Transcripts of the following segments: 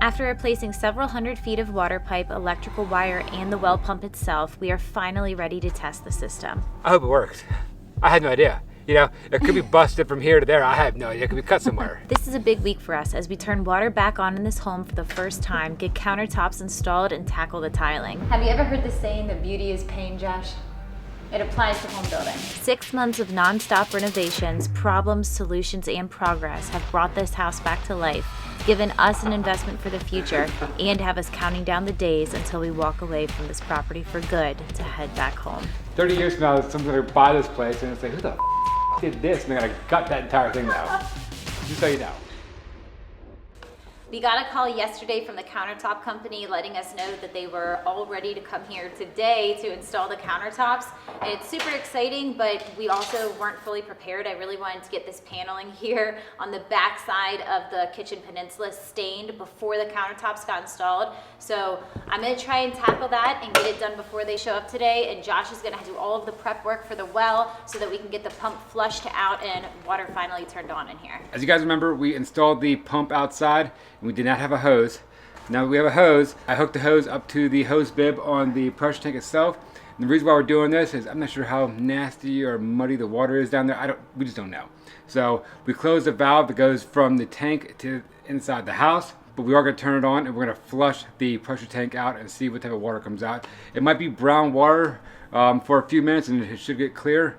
After replacing several hundred feet of water pipe, electrical wire, and the well pump itself, we are finally ready to test the system. I hope it works. I had no idea. You know, it could be busted from here to there. I have no idea. It could be cut somewhere. This is a big week for us as we turn water back on in this home for the first time, get countertops installed, and tackle the tiling. Have you ever heard the saying that beauty is pain, Josh? It applies to home building. 6 months of non-stop renovations, problems, solutions, and progress have brought this house back to life, given us an investment for the future, and have us counting down the days until we walk away from this property for good to head back home. 30 years from now, someone's gonna buy this place and it's like, who the did this? And they're gonna gut that entire thing now. Just so you know. We got a call yesterday from the Countertop company letting us know that they were all ready to come here today to install the countertops. And it's super exciting, but we also weren't fully prepared. I really wanted to get this paneling here on the back side of the kitchen peninsula stained before the countertops got installed. So I'm gonna try and tackle that and get it done before they show up today. And Josh is gonna do all of the prep work for the well so that we can get the pump flushed out and water finally turned on in here. As you guys remember, we installed the pump outside and we did not have a hose. Now that we have a hose, I hooked the hose up to the hose bib on the pressure tank itself. And the reason why we're doing this is I'm not sure how nasty or muddy the water is down there. We just don't know. So we closed the valve that goes from the tank to inside the house, but we are gonna turn it on and we're gonna flush the pressure tank out and see what type of water comes out. It might be brown water for a few minutes and it should get clear.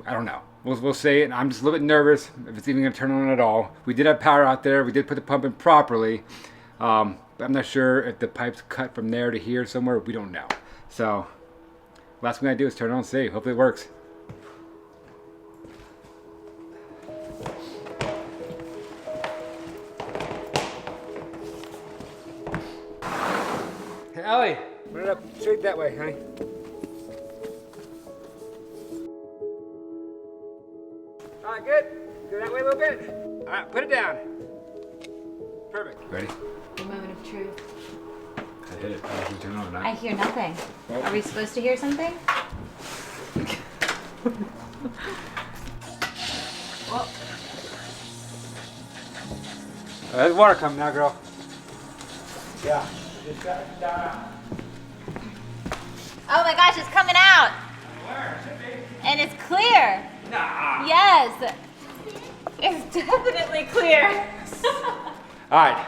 I don't know. We'll see it. I'm just a little bit nervous if it's even gonna turn on at all. We did have power out there. We did put the pump in properly. But I'm not sure if the pipe's cut from there to here somewhere. We don't know. So last thing I do is turn it on and see. Hopefully it works. Hey, Ellie, run it up straight that way, honey. All right, good. Go that way a little bit. All right, put it down. Perfect. Ready? The moment of truth. I hit it. I turn it on or not. I hear nothing. Well, Are we supposed to hear something? Well, there's water coming now, girl. Yeah. Just got it down. oh my gosh, it's coming out. Where? Should be. And it's clear. Nah. Yes. It's definitely clear. All right.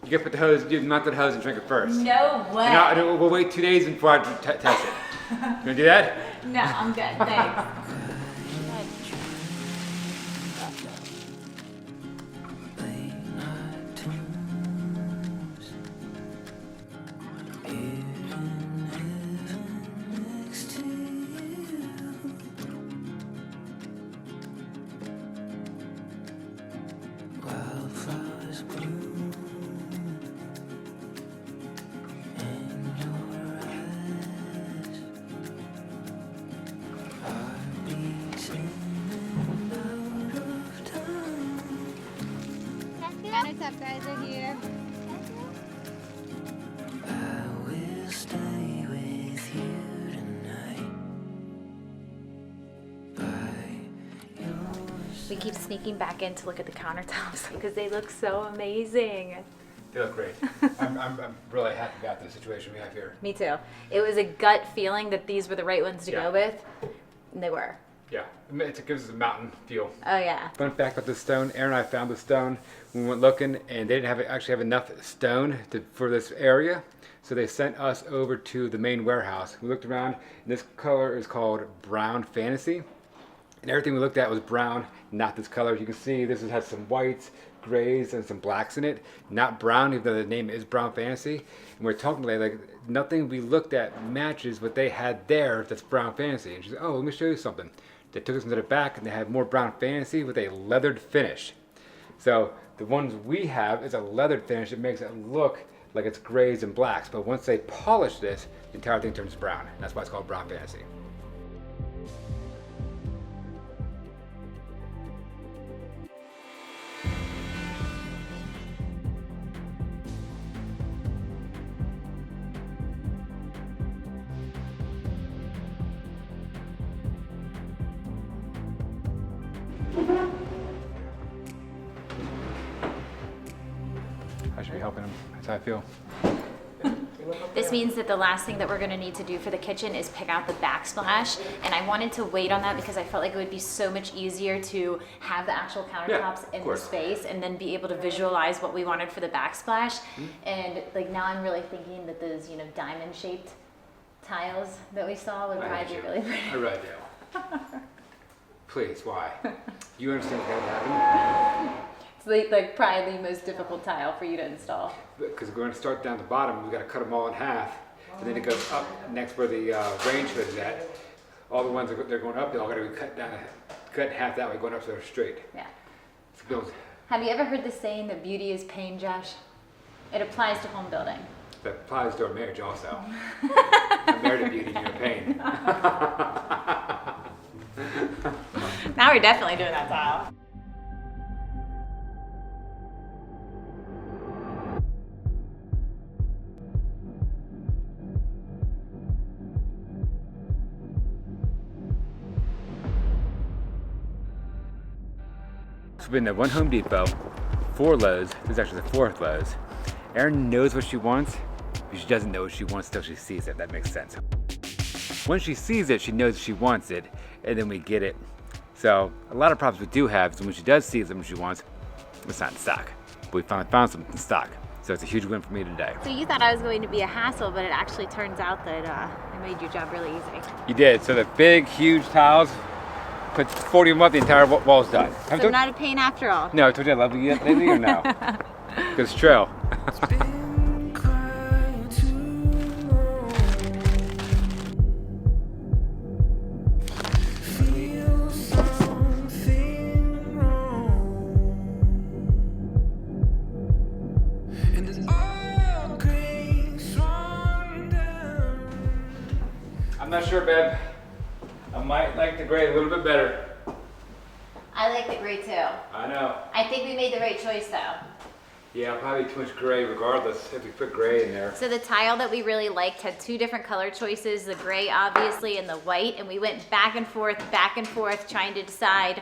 You gotta put the hose, you mount the hose and drink it first. No way. No, we'll wait 2 days before I test it. You wanna do that? No, I'm good. Thanks. Countertop guys are here. I will stay with you tonight. By yours. We keep sneaking back in to look at the countertops because they look so amazing. They look great. I'm really happy about the situation we have here. Me too. It was a gut feeling that these were the right ones to Yeah. go with, and they were. Yeah, it gives us a mountain feel. Oh yeah. Fun fact about this stone, Aaron and I found the stone when we went looking and they didn't actually have enough stone for this area. So they sent us over to the main warehouse. We looked around and this color is called Brown Fantasy. And everything we looked at was brown, not this color. You can see this has some whites, grays, and some blacks in it. Not brown, even though the name is Brown Fantasy. And we're talking today, like nothing we looked at matches what they had there that's Brown Fantasy. And she said, oh, let me show you something. They took us into the back and they had more Brown Fantasy with a leathered finish. So the ones we have is a leathered finish. It makes it look like it's grays and blacks. But once they polish this, the entire thing turns brown. That's why it's called Brown Fantasy. I'll show you helping him. That's how I feel. This means that the last thing that we're gonna need to do for the kitchen is pick out the backsplash. And I wanted to wait on that because I felt like it would be so much easier to have the actual countertops in the space and then be able to visualize what we wanted for the backsplash. And like now I'm really thinking that those, you know, diamond shaped tiles that we saw would probably be really pretty. I really do. Please, why? You understand what's going to happen? It's like probably the most difficult tile for you to install. Because we're going to start down the bottom, we've got to cut them all in half, and then it goes up next where the range hood is at. All the ones that they're going up, they're all got to be cut in half that way, going up so they're straight. Yeah. So Have you ever heard the saying that beauty is pain, Josh? It applies to home building. that applies to our marriage also. I'm married to beauty and you're pain. Now we're definitely doing that tile. So we've been to one Home Depot, 4 Lowe's, this is actually the 4th Lowe's. Erin knows what she wants, but she doesn't know what she wants until she sees it, that makes sense. Once she sees it, she knows she wants it, and then we get it. So a lot of problems we do have is when she does see something she wants, it's not in stock. But we finally found something in stock. So it's a huge win for me today. So you thought I was going to be a hassle, but it actually turns out that I made your job really easy. You did, so the big, huge tiles, put 40 of them up, the entire wall's done. So not a pain after all. No, I told you I love you lately or no? Because it's true. Been crying too long. Feel something wrong. And it's all grace run down. I'm not sure, babe. I might like the gray a little bit better. I like the gray too. I know. I think we made the right choice though. Yeah, probably too much gray regardless if we put gray in there. So the tile that we really liked had 2 different color choices, the gray obviously and the white, and we went back and forth trying to decide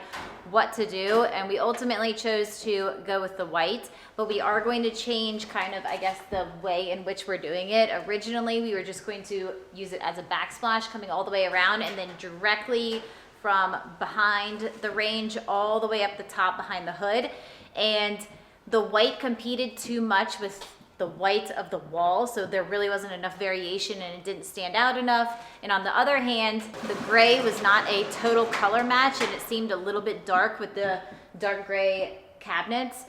what to do, and we ultimately chose to go with the white, but we are going to change kind of, I guess, the way in which we're doing it. Originally, we were just going to use it as a backsplash coming all the way around and then directly from behind the range all the way up the top behind the hood, and the white competed too much with the white of the wall, so there really wasn't enough variation and it didn't stand out enough. And on the other hand, the gray was not a total color match and it seemed a little bit dark with the dark gray cabinets.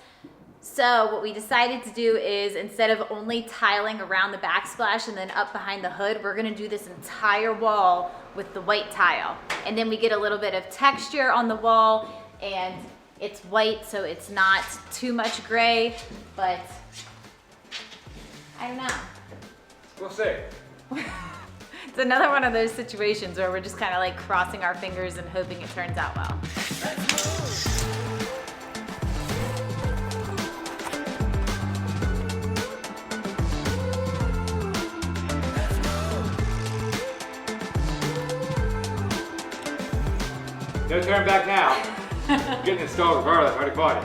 So what we decided to do is, instead of only tiling around the backsplash and then up behind the hood, we're gonna do this entire wall with the white tile. And then we get a little bit of texture on the wall, and it's white, so it's not too much gray, but I don't know. We'll see. It's another one of those situations where we're just kind of like crossing our fingers and hoping it turns out well. No turn back now. Getting installed regardless, I already bought it.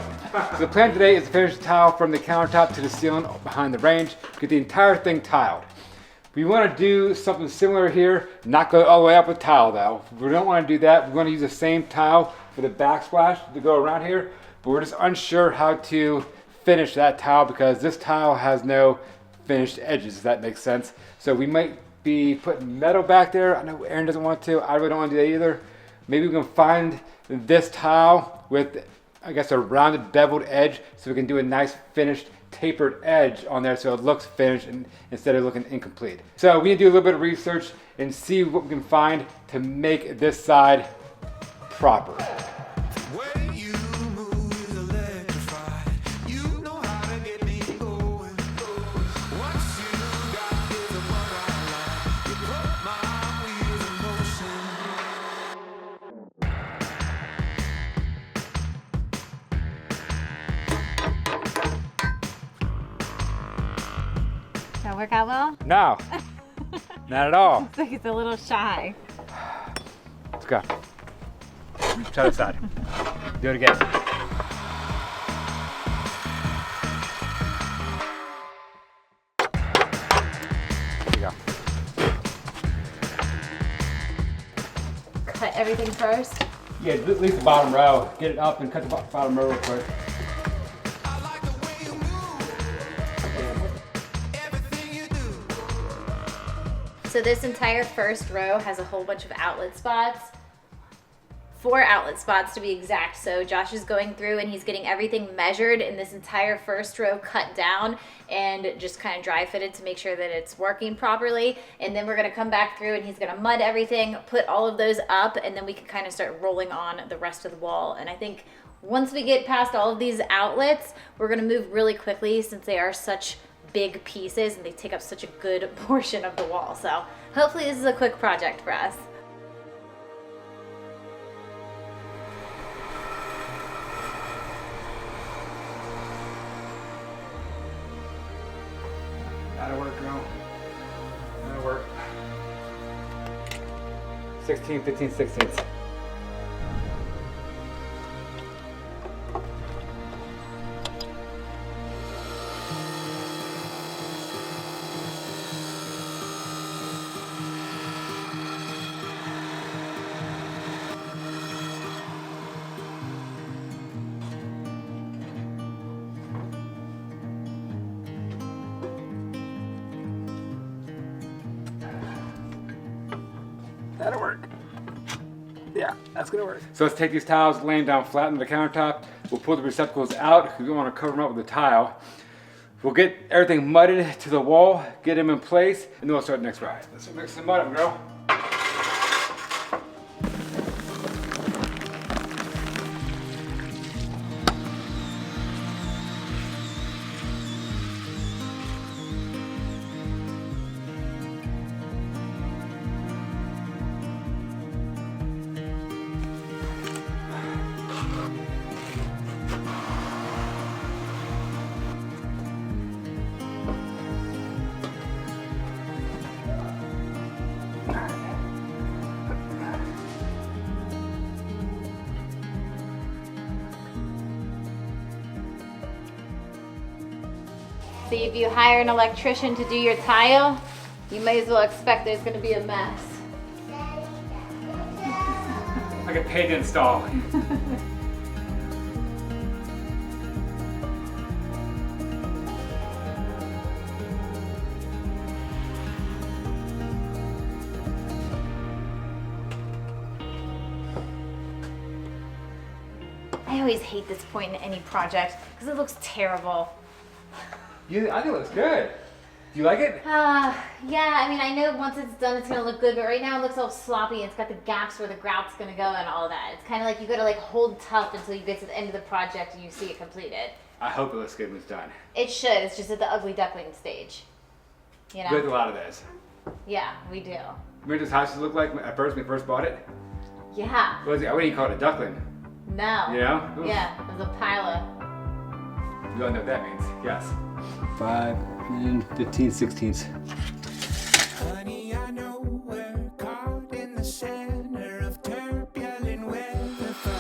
So the plan today is to finish the tile from the countertop to the ceiling behind the range, get the entire thing tiled. We want to do something similar here, not go all the way up with tile though. We don't want to do that. We want to use the same tile for the backsplash to go around here, but we're just unsure how to finish that tile because this tile has no finished edges, if that makes sense. So we might be putting metal back there. I know Erin doesn't want to. I really don't want to do that either. Maybe we can find this tile with, I guess, a rounded beveled edge so we can do a nice finished tapered edge on there so it looks finished and, instead of looking incomplete. So we need to do a little bit of research and see what we can find to make this side proper. When you move is electrified. You know how to get me going. What you got is a what I like. You put my wheels in motion. That work out well? No, not at all. Looks like it's a little shy. Let's go. Try this side. Do it again. everything first? Yeah, at least the bottom row. Get it up and cut the bottom row real quick. I like the way you move. Everything you do. So this entire first row has a whole bunch of outlet spots. 4 outlet spots to be exact. So Josh is going through and he's getting everything measured in this entire first row cut down and just kind of dry fitted to make sure that it's working properly. And then we're gonna come back through and he's gonna mud everything, put all of those up, and then we can kind of start rolling on the rest of the wall. And I think once we get past all of these outlets, we're gonna move really quickly since they are such big pieces and they take up such a good portion of the wall. So hopefully this is a quick project for us. That'll work, girl. That'll work. 16, 15, 16. That'll work. Yeah, that's gonna work. So let's take these tiles, lay them down flat on the countertop. We'll pull the receptacles out because we don't want to cover them up with the tile. We'll get everything mudded to the wall, get them in place, and then we'll start the next row. Let's mix some mud up, girl. See, if you hire an electrician to do your tile, you may as well expect there's gonna be a mess. I get paid to install. I always hate this point in any project because it looks terrible. I think it looks good. Do you like it? Yeah, I mean, I know once it's done, it's gonna look good, but right now it looks all sloppy. It's got the gaps where the grout's gonna go and all that. It's kind of like you gotta like hold tough until you get to the end of the project and you see it completed. I hope it looks good when it's done. It should. It's just at the ugly duckling stage. You know? We do a lot of this. Yeah, we do. Remember this house looked like at first when we first bought it? Yeah. What was it? I wouldn't even call it a duckling. No. You know? Oof. Yeah, it was a pilot. You all know what that means. Yes. 5 and 15 sixteenths. Honey, I know we're caught in the center of turbulent weather. But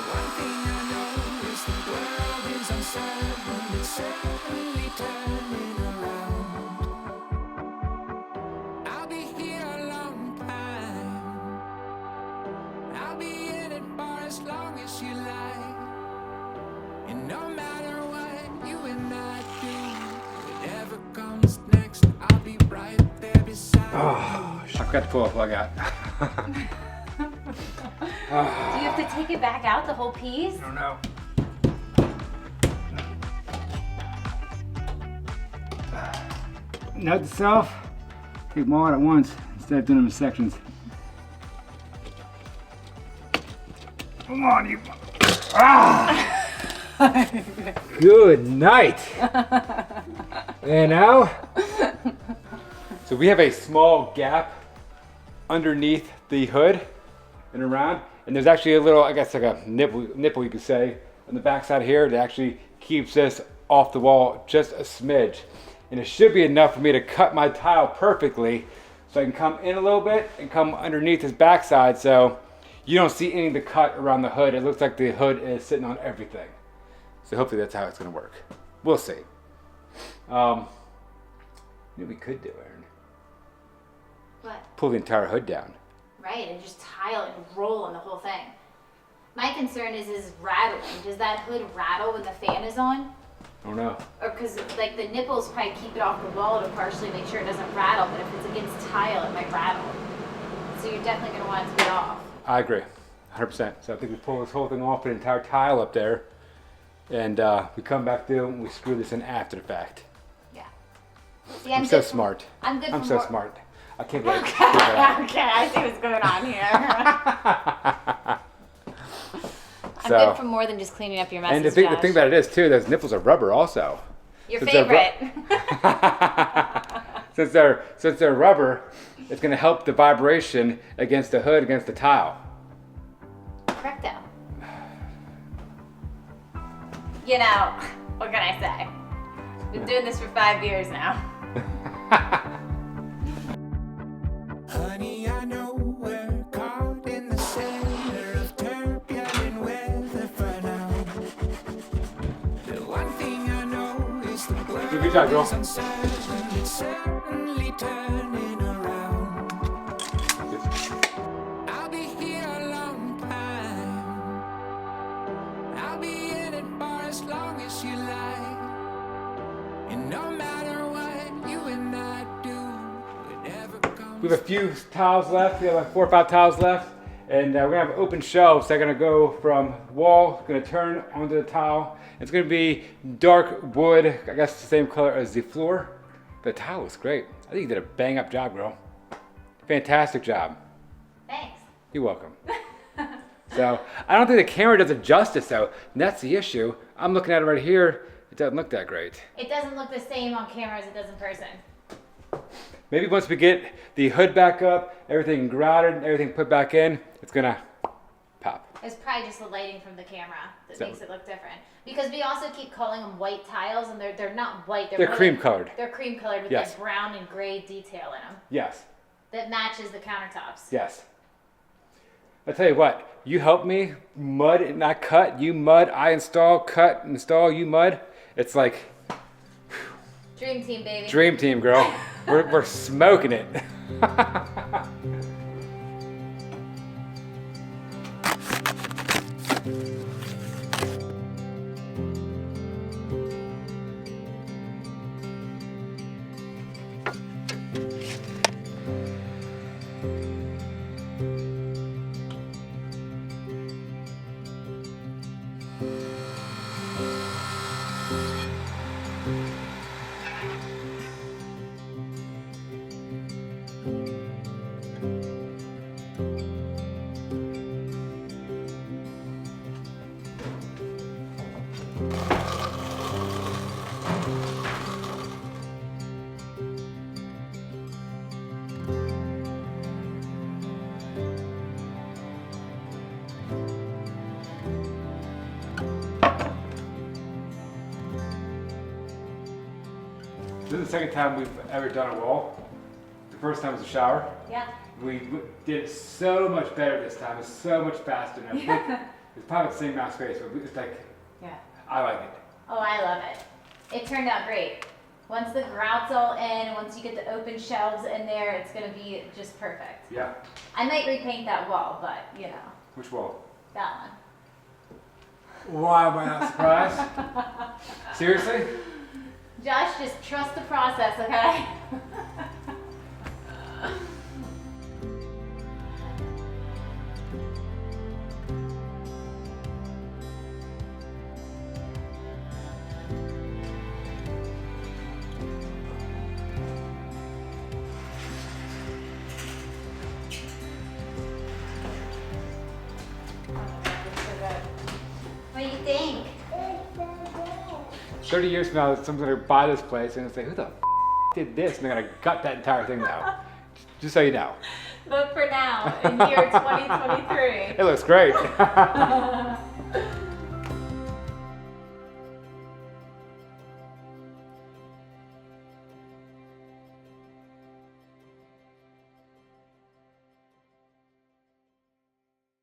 one thing I know is the world is uncertain. It's certainly turning around. I'll be here a long time. I'll be in it for as long as you like. And no matter what you and I do, whatever comes next, I'll be right there beside Oh, I forgot to pull a plug out. Do you have to take it back out, the whole piece? I don't know. Note to self, take them all out at once instead of doing them in sections. Come on, you. Ah! Good night. And now, so we have a small gap underneath the hood and around, and there's actually a little, I guess like a nipple you could say, on the back side here that actually keeps this off the wall just a smidge. And it should be enough for me to cut my tile perfectly so I can come in a little bit and come underneath this backside so you don't see any of the cut around the hood. It looks like the hood is sitting on everything. So hopefully that's how it's gonna work. We'll see. What we could do, Aaron? What? Pull the entire hood down. Right, and just tile and roll on the whole thing. My concern is rattling. Does that hood rattle when the fan is on? I don't know. Or because like the nipples probably keep it off the wall to partially make sure it doesn't rattle, but if it's against tile, it might rattle. So you're definitely going to want it to be off. I agree, 100%. So I think we pull this whole thing off, put an entire tile up there, and we come back through and we screw this in after the fact. Yeah. See, I'm so smart. I'm good. I'm for so more... smart. I can't get it. Okay, I see what's going on here. I'm good for more than just cleaning up your messes, And the thing about it is too, those nipples are rubber also. Your favorite. Since they're rubber, it's going to help the vibration against the hood, against the tile. Correcto. You know, what can I say? Been doing this for 5 years now. Honey, I know we're caught in the center of turbulent weather for now. The one thing I know is the world Good job, girl. is uncertain. It's certainly turning around. I'll be here a long time. I'll be in it for as long as you like. And no matter what you and I do, whatever comes. We have a few tiles left. We have like 4 or 5 tiles left. And we're going to have open shelves. They're going to go from wall, going to turn onto the tile. It's going to be dark wood, I guess the same color as the floor. The tile looks great. I think you did a bang up job, girl. Fantastic job. Thanks. You're welcome. So, I don't think the camera does it justice though. And that's the issue. I'm looking at it right here. It doesn't look that great. It doesn't look the same on camera as it does in person. Maybe once we get the hood back up, everything grouted, everything put back in, it's gonna pop. It's probably just the lighting from the camera that So- makes it look different. Because we also keep calling them white tiles, and they're not white. They're more cream like- colored. They're cream colored with Yes. like brown and gray detail in them Yes, that matches the countertops. yes. I tell you what, you help me mud and not cut. You mud, I install, cut, install, you mud. It's like Dream team, baby. dream team, girl. We're smoking it. This is the second time we've ever done a wall. The first time was a shower. Yeah. We did so much better this time. It's so much faster now. Yeah. It's probably the same amount of space, but it's like, Yeah. I like it. Oh, I love it. It turned out great. Once the grout's all in, once you get the open shelves in there, it's gonna be just perfect. Yeah. I might repaint that wall, but you know, Which wall? that Why am I not surprised? Seriously? one. Josh, just trust the process, okay? What do you think? 30 years from now, someone's gonna buy this place and say, who the did this? And they're gonna gut that entire thing now. Just so you know. But for now, in year 2023. It looks great.